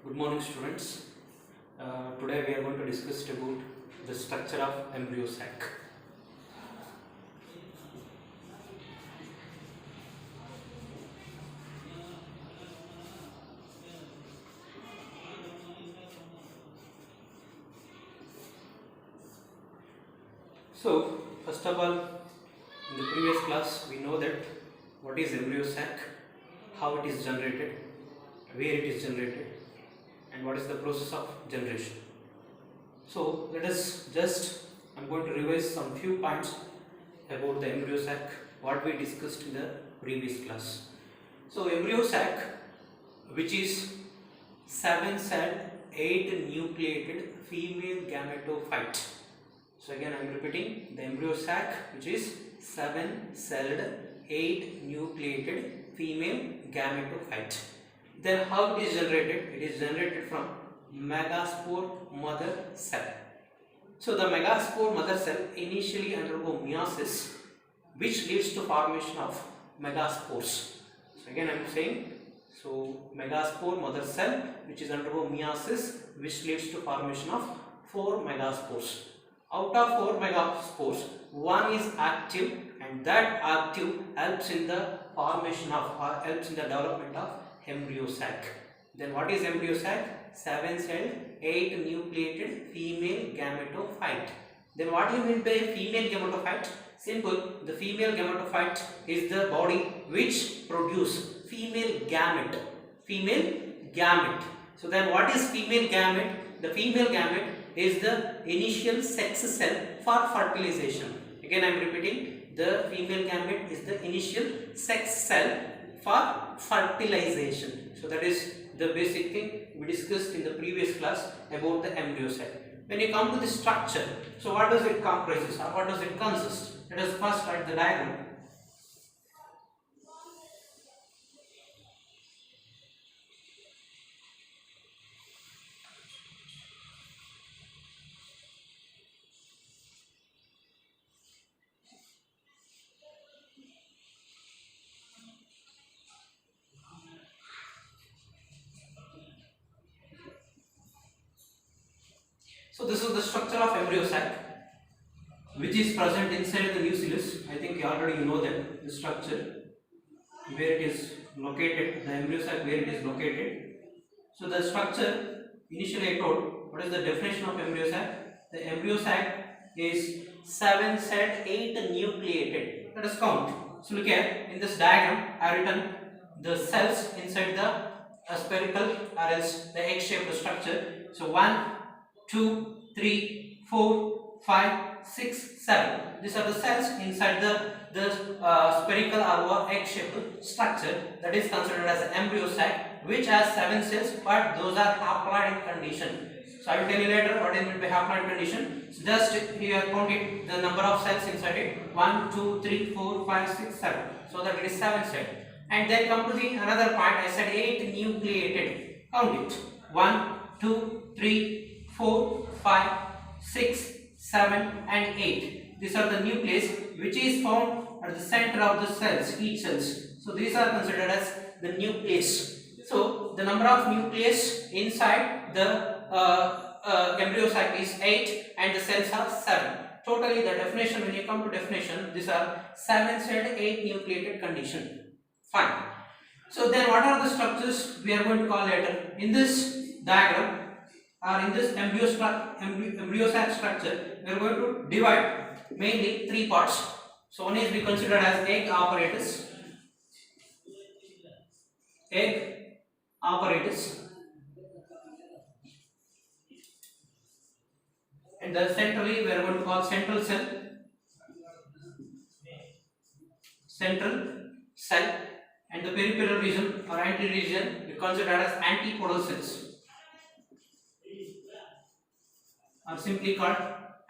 Good morning, students. Today we are going to discuss about the structure of embryo sac. So, first of all, in the previous class we know that what is embryo sac, how it is generated, where it is generated, and what is the process of generation. So let us I'm going to revise some few points about the embryo sac, what we discussed in the previous class. So embryo sac, which is 7-celled 8-nucleated female gametophyte. So again I am repeating, the embryo sac, which is 7-celled 8-nucleated female gametophyte. Then how it is generated? It is generated from megaspore mother cell. So the megaspore mother cell initially undergo meiosis, which leads to formation of megaspores. So again I am saying, so megaspore mother cell which is undergo meiosis, which leads to formation of 4 megaspores. Out of 4 megaspores, one is active, and that active helps in the formation of or helps in the development of embryo sac. Then what is embryo sac? 7-celled 8-nucleated female gametophyte. Then what do you mean by female gametophyte? Simple, the female gametophyte is the body which produce female gamete. Female gamete. So then what is female gamete? The female gamete is the initial sex cell for fertilization. Again I am repeating, the female gamete is the initial sex cell for fertilization. So that is the basic thing we discussed in the previous class about the embryo sac. When you come to the structure, so what does it comprise or what does it consist? Let us first write the diagram. So this is the structure of embryo sac, which is present inside the nucleus. I think you know that the structure, where it is located, the embryo sac where it is located. So the structure, initially I told, what is the definition of embryo sac? The embryo sac is 7-celled 8-nucleated. Let us count. So look here, in this diagram I have written the cells inside the spherical or else the egg-shaped structure. So 1, 2, 3, 4, 5, 6, 7. These are the cells inside the spherical or egg-shaped structure that is considered as an embryo sac, which has 7 cells, but those are haploid in condition. So I will tell you later what is meant by haploid condition. So just here count it, the number of cells inside it: 1, 2, 3, 4, 5, 6, 7. So that it is 7 cells. And then come to the another point. I said 8 nucleated. Count it: 1, 2, 3, 4, 5, 6, 7 and 8. These are the nucleus which is found at the center of the cells, each cells. So these are considered as the nucleus. So the number of nucleus inside the embryo sac is 8 and the cells are 7. Totally the definition, when you come to definition, these are 7-celled 8-nucleated condition. Fine. So then what are the structures we are going to call later? In this diagram, or in this embryo sac structure, we are going to divide mainly 3 parts. So one is we consider as egg apparatus, and then centrally we are going to call central cell, and the peripheral region or anterior region we consider as antipodal cells, are simply called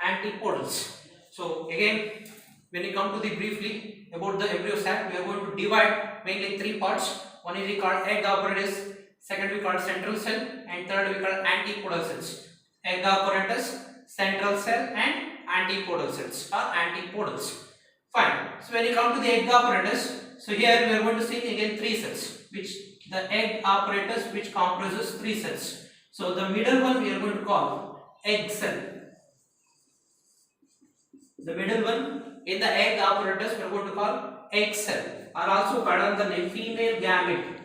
antipodals. So again, when you come to the briefly about the embryo sac, we are going to divide mainly 3 parts. One is we called egg apparatus, second we called central cell, and third we called antipodal cells. Egg apparatus, central cell and antipodal cells or antipodals. Fine. So when you come to the egg apparatus, so here we are going to see again 3 cells, which the egg apparatus which comprises 3 cells. So the middle one we are going to call egg cell. The middle one in the egg apparatus we are going to call egg cell, or also called under the name female gamete.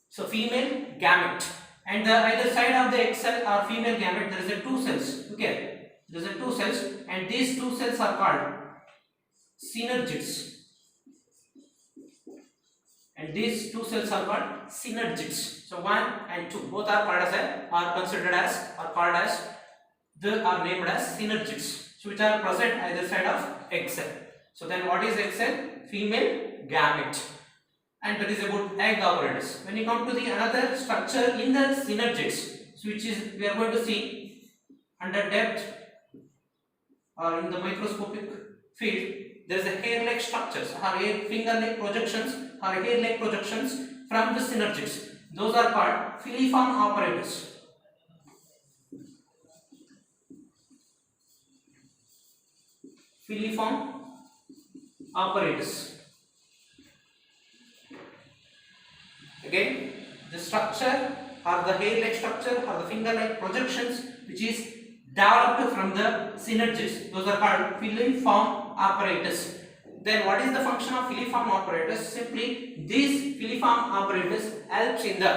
So female gamete, and the either side of the egg cell or female gamete there is a 2 cells. Okay, there is a 2 cells, and these 2 cells are called synergids. And these 2 cells are called synergids. So 1 and 2 both are called as considered as or called as are named as synergids. So which are present either side of egg cell. So then what is egg cell? Female gamete. And that is about egg apparatus. When you come to the another structure in the synergids, so which is we are going to see under depth or in the microscopic field, there is a hair-like structures or finger-like projections or hair-like projections from the synergids. Those are called filiform apparatus. Filiform apparatus. Again, the structure or the hair-like structure or the finger-like projections which is developed from the synergids, those are called filiform apparatus. Then what is the function of filiform apparatus? Simply this filiform apparatus helps in the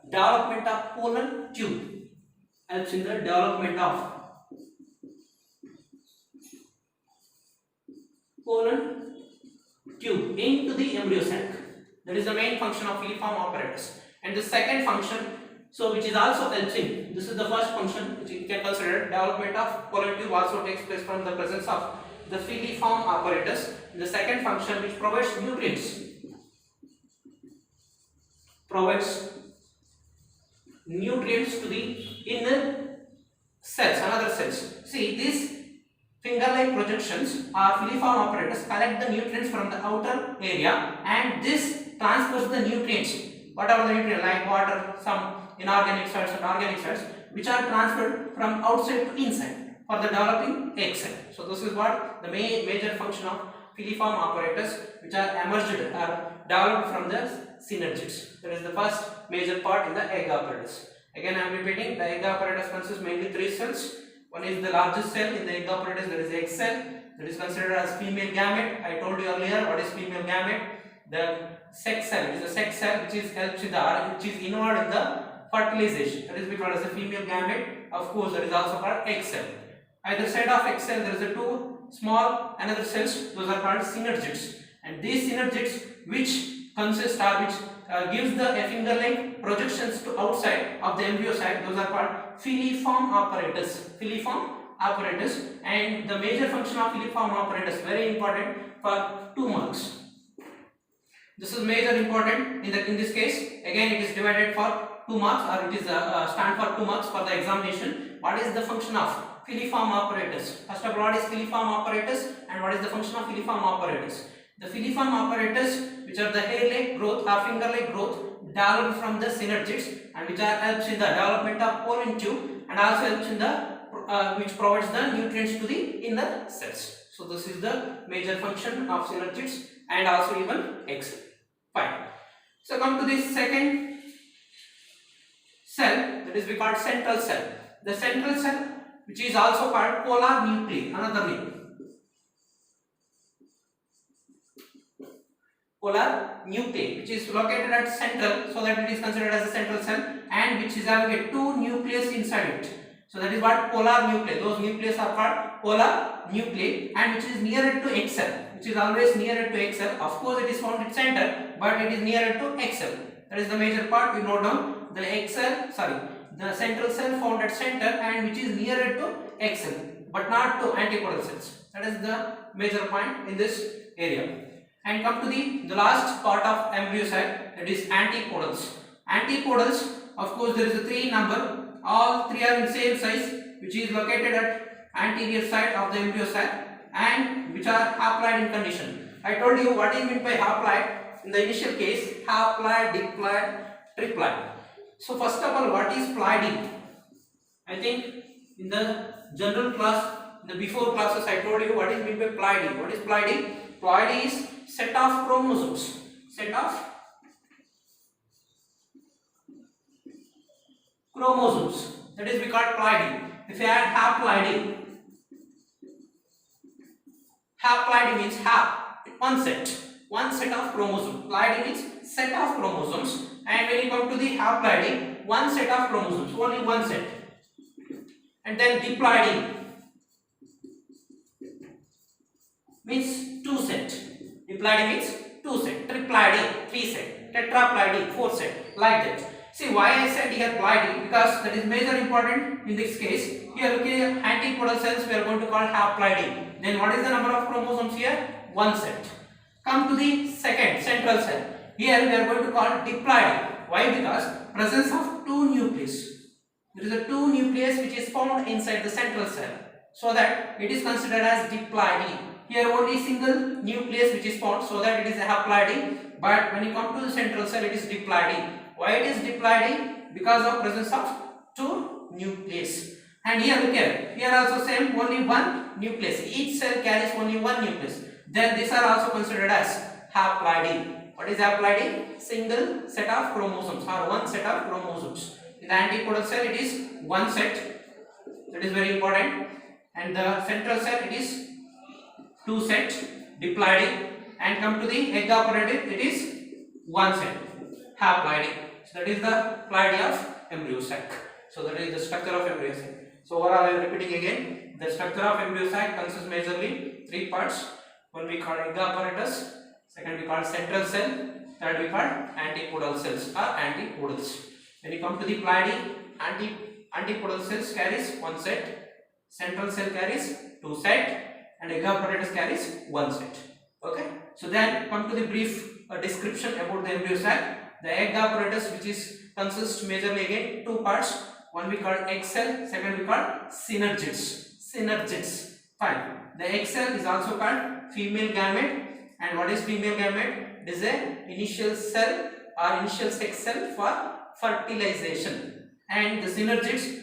development of pollen tube. Helps in the development of pollen tube into the embryo sac. That is the main function of filiform apparatus. And the second function, so which is also helps in, this is the first function which you can consider, development of pollen tube also takes place from the presence of the filiform apparatus. The second function which provides nutrients, to the inner cells, another cells. See, these finger-like projections or filiform apparatus collect the nutrients from the outer area, and this transfers the nutrients, whatever the nutrients like water, some inorganic salts and organic salts, which are transferred from outside to inside for the developing egg cell. So this is what the major function of filiform apparatus which are emerged or developed from the synergids. That is the first major part in the egg apparatus. Again I am repeating, the egg apparatus consists mainly 3 cells. One is the largest cell in the egg apparatus, that is egg cell, that is considered as female gamete. I told you earlier what is female gamete. The sex cell is a sex cell which is helps in the which is involved in the fertilization. That is called as a female gamete. Of course, that is also called egg cell. Either side of egg cell there is a 2 small another cells, those are called synergids. And these synergids which consist or which gives the finger-like projections to outside of the embryo sac, those are called filiform apparatus. Filiform apparatus. And the major function of filiform apparatus, very important for 2 marks. This is major important in this case. Again, it is divided for 2 marks, or it is stand for 2 marks for the examination. What is the function of filiform apparatus? First of all, what is filiform apparatus and what is the function of filiform apparatus? The filiform apparatus, which are the hair-like growth or finger-like growth developed from the synergids, and which are helps in the development of pollen tube, and also helps in the which provides the nutrients to the inner cells. So this is the major function of synergids and also even egg cell. Fine. So come to this second cell, that is we call central cell. The central cell, which is also called polar nuclei, another name. Polar nuclei, which is located at central, so that it is considered as a central cell, and which is having a 2 nucleus inside it. So that is what polar nuclei. Those nucleus are called polar nuclei, and which is nearer to egg cell, which is always nearer to egg cell. Of course, it is found at center, but it is nearer to egg cell. That is the major part. We note down the egg cell. The central cell found at center and which is nearer to egg cell, but not to antipodal cells. That is the major point in this area. And come to the last part of embryo sac, that is antipodals. Antipodals, of course, there is a 3 number. All 3 are in same size, which is located at anterior side of the embryo sac, and which are haploid in condition. I told you what is meant by haploid in the initial case: haploid, diploid, triploid. So first of all, what is ploidy? I think in the general class, in the before classes, I told you what is meant by ploidy. What is ploidy? Ploidy is set of chromosomes. Set of chromosomes. That is we call ploidy. If you add haploidy, haploidy means one set of chromosomes. Ploidy means set of chromosomes, and when you come to the haploidy, one set of chromosomes, only one set. And then diploidy means two set. Diploidy means two set. Triploidy, three set. Tetraploidy, four set. Like that. See why I said here ploidy, because that is major important in this case. Here looking at antipodal cells, we are going to call haploidy. Then what is the number of chromosomes here? One set. Come to the second central cell. Here we are going to call diploidy. Why? Because presence of two nucleus. There is a two nucleus which is found inside the central cell, so that it is considered as diploidy. Here only single nucleus which is found, so that it is a haploidy. But when you come to the central cell, it is diploidy. Why it is diploidy? Because of presence of two nucleus. And here look here also same, only one nucleus. Each cell carries only one nucleus. Then these are also considered as haploidy. What is haploidy? Single set of chromosomes or one set of chromosomes. In the antipodal cell it is one set. That is very important. And the central cell it is two set, diploidy. And come to the egg operated, it is one set, haploidy. So that is the ploidy of embryosac. So that is the structure of embryosac. So overall I am repeating again. The structure of embryosac consists majorly three parts. One we call egg apparatus, second we call central cell, third we call antipodal cells or antipodals. When you come to the ploidy, antipodal cells carries one set, central cell carries two set, and egg apparatus carries one set. Okay. So then come to the brief description about the embryosac. The egg apparatus, which is consists majorly again two parts. One we call egg cell, second we call synergids. Fine. The egg cell is also called female gamete. And what is female gamete? It is a initial cell or initial sex cell for fertilization. And the synergids,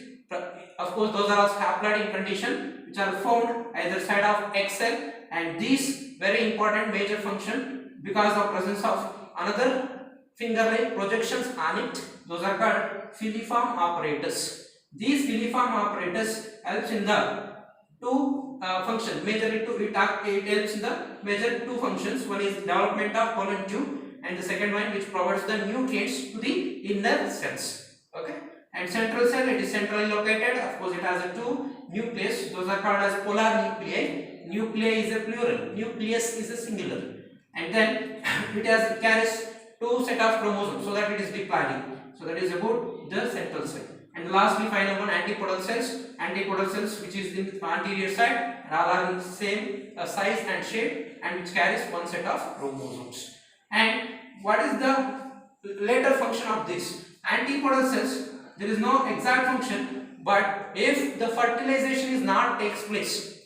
of course, those are also haploid in condition, which are found either side of egg cell. And these very important major function because of presence of another finger-like projections on it. Those are called filiform apparatus. These filiform apparatus helps in the two functions. Majorly it helps in the major two functions. One is development of pollen tube, and the second one which provides the nutrients to the inner cells. Okay. And central cell, it is centrally located. Of course, it has a two nucleus. Those are called as polar nuclei. Nuclei is a plural. Nucleus is a singular. And then it carries two set of chromosomes, so that it is diploidy. So that is about the central cell. And lastly, final one, antipodal cells. Antipodal cells, which is in the anterior side, and all are in same size and shape, and which carries one set of chromosomes. And what is the later function of this? Antipodal cells, there is no exact function, but if the fertilization is not takes place,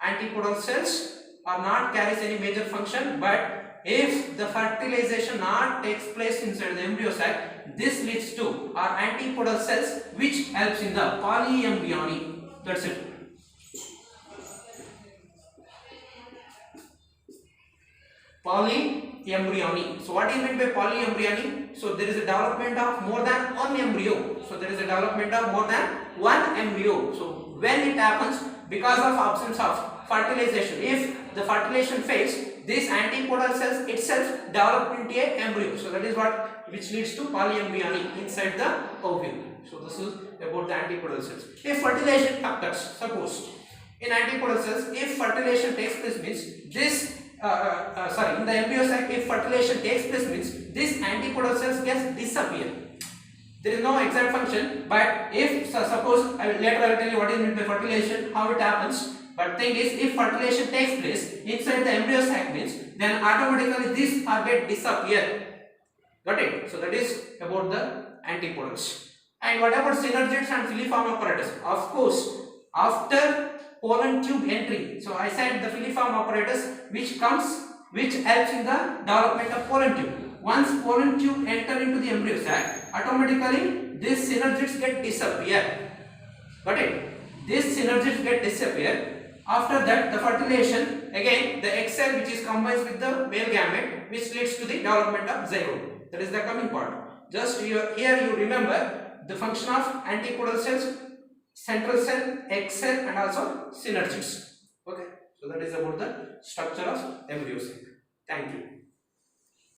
antipodal cells are not carries any major function, but if the fertilization not takes place inside the embryo sac, this leads to our antipodal cells, which helps in the polyembryony. That's it. Polyembryony. So what do you mean by polyembryony? So there is a development of more than one embryo. So there is a development of more than one embryo. So when it happens, because of absence of fertilization, if the fertilization fails, this antipodal cells itself develop into a embryo. So that is what which leads to polyembryony inside the ovule. So this is about the antipodal cells. If fertilization occurs, suppose in antipodal cells, if fertilization takes place means this in the embryo sac, if fertilization takes place means this antipodal cells gets disappear. There is no exact function, but if suppose later I will tell you what is meant by fertilization, how it happens. But thing is, if fertilization takes place inside the embryo sac means, then automatically this are get disappear. Got it? So that is about the antipodals. And what about synergids and filiform apparatus? Of course, after pollen tube entry, so I said the filiform apparatus which helps in the development of pollen tube. Once pollen tube enter into the embryo sac, automatically these synergids get disappear. Got it? These synergids get disappear. After that, the fertilization, again the egg cell which is combines with the male gamete, which leads to the development of zygote. That is the coming part. Just here you remember the function of antipodal cells, central cell, egg cell, and also synergids. Okay, so that is about the structure of embryo sac. Thank you.